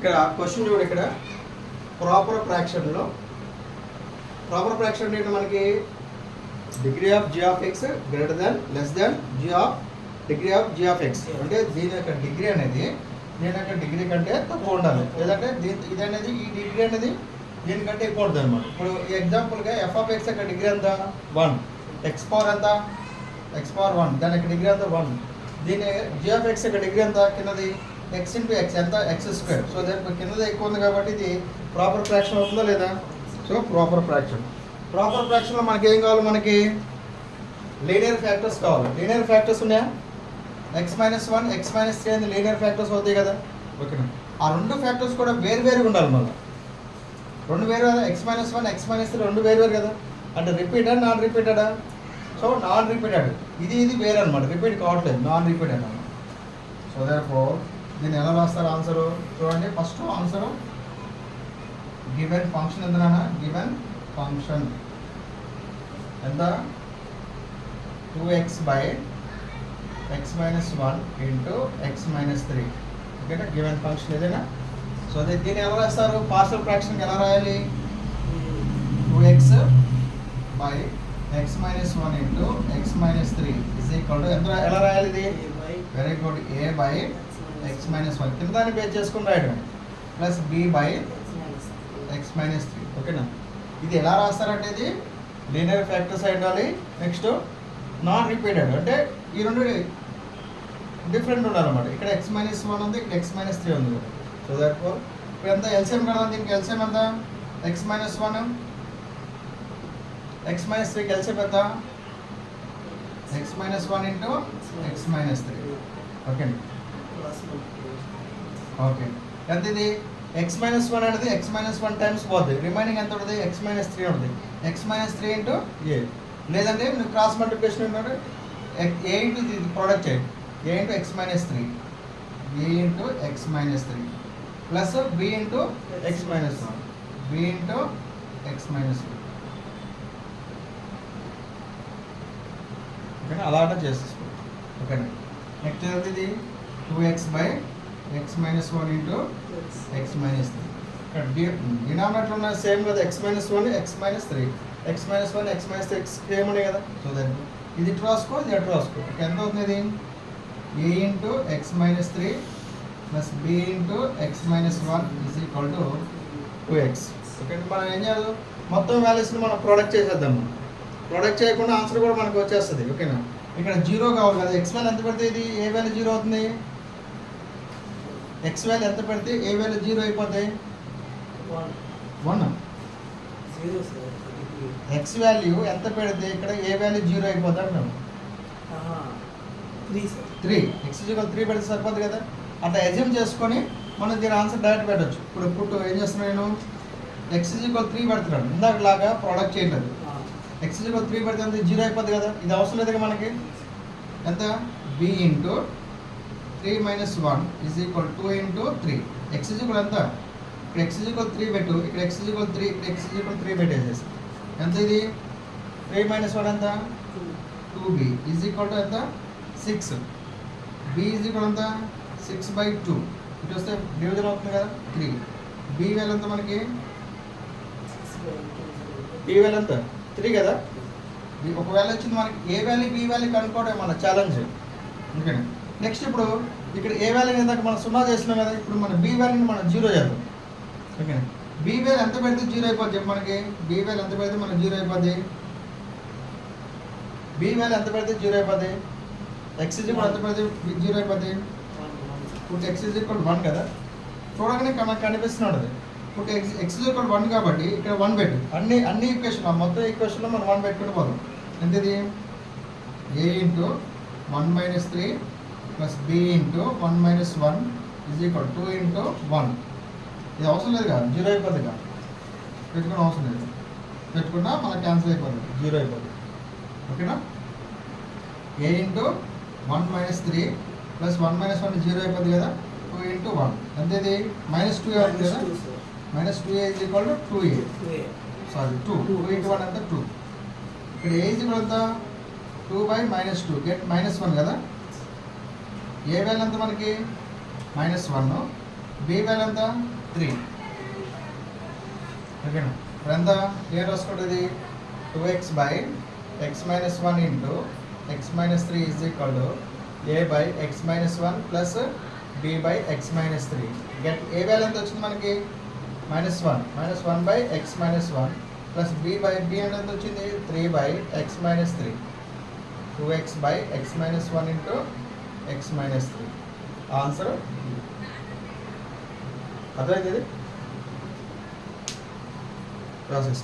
ఇక్కడ క్వశ్చన్ చూడండి. ఇక్కడ ప్రాపర్ ఫ్రాక్షన్లో ప్రాపర్ ఫ్రాక్షన్ ఏంటి మనకి degree of g of x greater than less than degree of g of x అంటే దీని యొక్క డిగ్రీ అనేది దీని యొక్క డిగ్రీ కంటే తక్కువ ఉండాలి. లేదంటే ఇది అనేది ఈ డిగ్రీ అనేది దీనికంటే ఎక్కువ ఉంటుంది అనమాట. ఇప్పుడు ఈ ఎగ్జాంపుల్గా f ఆఫ్ x యొక్క డిగ్రీ ఎంత 1, x పవర్ ఎంత x పవర్ 1, దాని యొక్క డిగ్రీ ఎంత 1. దీని g ఆఫ్ x యొక్క డిగ్రీ ఎంత కిందది x ఇంటూ x ఎంత x స్క్వేర్. సో దాని కిందది ఎక్కువ ఉంది కాబట్టి ఇది ప్రాపర్ ఫ్రాక్షన్ అవుతుందా లేదా. సో ప్రాపర్ ఫ్రాక్షన్లో మనకి ఏం కావాలి, మనకి లీనియర్ ఫ్యాక్టర్స్ కావాలి. లీనియర్ ఫ్యాక్టర్స్ ఉన్నాయా, x-1 x-3 అనేది లీనియర్ ఫ్యాక్టర్స్ అవుతాయి కదా. ఓకేనా, ఆ రెండు ఫ్యాక్టర్స్ కూడా వేరుగా ఉండాలి. మళ్ళీ రెండు వేరు కదా, x-1 x-3 రెండు వేరు కదా. అంటే రిపీటెడ్ నాన్ రిపీటెడా. సో నాన్ రిపీటెడ్, ఇది వేరే అనమాట, రిపీట్ కావట్లేదు, నాన్ రిపీటెడ్ అనమాట. సో దేర్ఫోర్ దీన్ని ఎలా రాస్తారు ఆన్సరు చూడండి. ఫస్ట్ ఆన్సరు గివెన్ ఫంక్షన్ ఎంత నాన్న, గివెన్ ఫంక్షన్ ఎంత 2x by x-1 into x-3. ఓకేనా, గివెన్ ఫంక్షన్ ఏదైనా. సో దీన్ని ఎలా రాస్తారు, పార్షియల్ ఫ్రాక్షన్కి ఎలా రాయాలి, 2x by x-1 into x-3 is equal to ఎంత ఎలా రాయాలి ఇది, very good, a by x-1 కింద దాన్ని బేస్ చేసుకుని రాయడం ప్లస్ b బై x-3. ఓకేనా, ఇది ఎలా రాస్తారంటే ఇది లీనియర్ ఫ్యాక్టర్స్ అయి ఉండాలి. నెక్స్ట్ నాన్ రిపీటెడ్ అంటే ఈ రెండు డిఫరెంట్ ఉండాలన్నమాట. ఇక్కడ x-1 ఉంది, ఇక్కడ x-3 ఉంది. సో దట్ఫోర్ ఇప్పుడు ఎంత ఎల్సిఎం కదా, దీనికి ఎల్సిఎం ఎంత x-1 x-3కి ఎల్సిఎం ఎంత x-1 into x-3. Okay okay, ఎంత ఇది x-1 అనేది x-1 టైమ్స్ పోతుంది, రిమైనింగ్ ఎంత ఉంటుంది x-3 ఉంటుంది. x-3 ఇంటూ a, లేదంటే మీరు క్రాస్ మల్టిప్లికేషన్ ఏంటంటే a ఇంటూ ప్రోడక్ట్ చేయండి, a into x-3 a into x-3 plus b into x-1 b into x-1. ఓకేనా, అలాగే చేసేసుకోండి. ఓకేనా, నెక్స్ట్ ఇది 2x by x-1 into x-3. ఇక్కడ డినామినేటర్ ఉన్న సేమ్ కదా, x-1 x-3 x-1 x-3 same ఉన్నాయి కదా. సో దాన్ని ఇది ఇటు రాసుకో, ఇది అటు రాసుకో. ఇక్కడ ఎంత అవుతుంది ఇది a into x-3 plus b into x-1 is equal to 2x. Okay, మనం ఏం చేయాలి, మొత్తం వాల్యూస్ని మనం ప్రొడక్ట్ చేసేద్దాం. ప్రొడక్ట్ చేయకుండా ఆన్సర్ కూడా మనకు వచ్చేస్తుంది. ఓకేనా, ఇక్కడ 0 కావాలి కదా, x వాల్యూ ఎంత పెడితే ఇది ఏ వాల్యూ 0 అవుతుంది, x వాల్యూ ఎంత పెడితే ఏ వాల్యూ 0 అయిపోతాయి 1. x వాల్యూ ఎంత పెడితే ఇక్కడ ఏ వాల్యూ 0 అయిపోతుంది అంటున్నాం 3. x=3 పెడితే సరిపోతుంది కదా. అట్లా ఎజ్యూమ్ చేసుకొని మనం దీని ఆన్సర్ డైరెక్ట్ పెట్టచ్చు. ఇప్పుడు ఏం చేస్తున్నాను నేను, x=3 పెడుతున్నాను, ఇందాకలాగా ప్రోడక్ట్ చేయట్లేదు. x=3 పెడితే అంత 0 అయిపోతుంది కదా, ఇది అవసరం లేదు కదా మనకి. ఎంత b into 3 minus 1 is equal 2 into 3. x ఎంత, ఇక్కడ x=3 పెట్టు, ఇక్కడ x=3 ఇక్కడ x=3 పెట్టేసేసి ఎంత ఇది 3 మైనస్ 1 ఎంత 2b ఈజ్ ఈక్వల్ టు ఎంత 6. b ఈజ్ ఈక్వల్ ఎంత 6/2. ఇటు వస్తే డివిజన్ అవుతుంది కదా 3. b వాల్యూ ఎంత మనకి, b వాల్యూ ఎంత 3 కదా. ఒకవేళ వచ్చింది మనకి ఏ వాల్యూ b వాల్యూ కనుక్కోవడం మన ఛాలెంజ్. ఓకేనా, నెక్స్ట్ ఇప్పుడు ఇక్కడ ఏ వాల్యూ ఇందాక మనం 0 చేసినాం కదా, ఇప్పుడు మన b వాల్యూని మనం 0 చేద్దాం. ఓకేనా, b వాల్యూ ఎంత పెడితే 0 అయిపోద్ది చెప్పు మనకి, b వాల్యూ ఎంత పెడితే మనకి 0 అయిపోద్ది, b వాల్యూ ఎంత పెడితే 0 అయిపోద్ది, x కూడా ఎంత పెడితే 0 అయిపోద్ది. ఇప్పుడు x=1 కదా, చూడగానే మనకు కనిపిస్తున్నాడు అది. ఇప్పుడు x=1 కాబట్టి ఇక్కడ 1 పెట్టు, అన్ని ఈక్వేషన్ మొత్తం ఈక్వేషన్లో మనం 1 పెట్టుకుంటూ పోదాం. ఎంతది a into 1 - 3 plus b into 1 - 1 is equal 2 into 1. ఇది అవసరం లేదు కదా, 0 అయిపోతుంది కదా, పెట్టుకునే అవసరం లేదు, పెట్టుకున్నా మనకు క్యాన్సిల్ అయిపోతుంది, 0 అయిపోతుంది. ఓకేనా, a ఇంటూ 1 - 3 ప్లస్ 1 - 1 0 అయిపోతుంది కదా, 2 ఇంటూ 1 ఎంత ఇది -2 అవుతుంది కదా, -2a is equal to 2a, sorry 2 into 1 అంటే 2. ఇక్కడ a ఈజ్ ఈక్వల్ ఎంత 2/-2 గెట్ -1 కదా. ఏ వాల్యూ ఎంత మనకి -1, బి వాల్యూ ఎంత 3. ఓకేనా ఇప్పుడు ఎంత ఏం రాసుకుంటుంది 2x by x minus 1 into x minus 3 is equal to a by x minus 1 plus b by x minus 3. Get a value ఎంత వచ్చింది మనకి -1 by x minus 1 plus b by b అంటే ఎంత వచ్చింది 3 by x minus 3. 2x by x minus 1 into x minus 3. Answer అర్థమైంది ఇది process.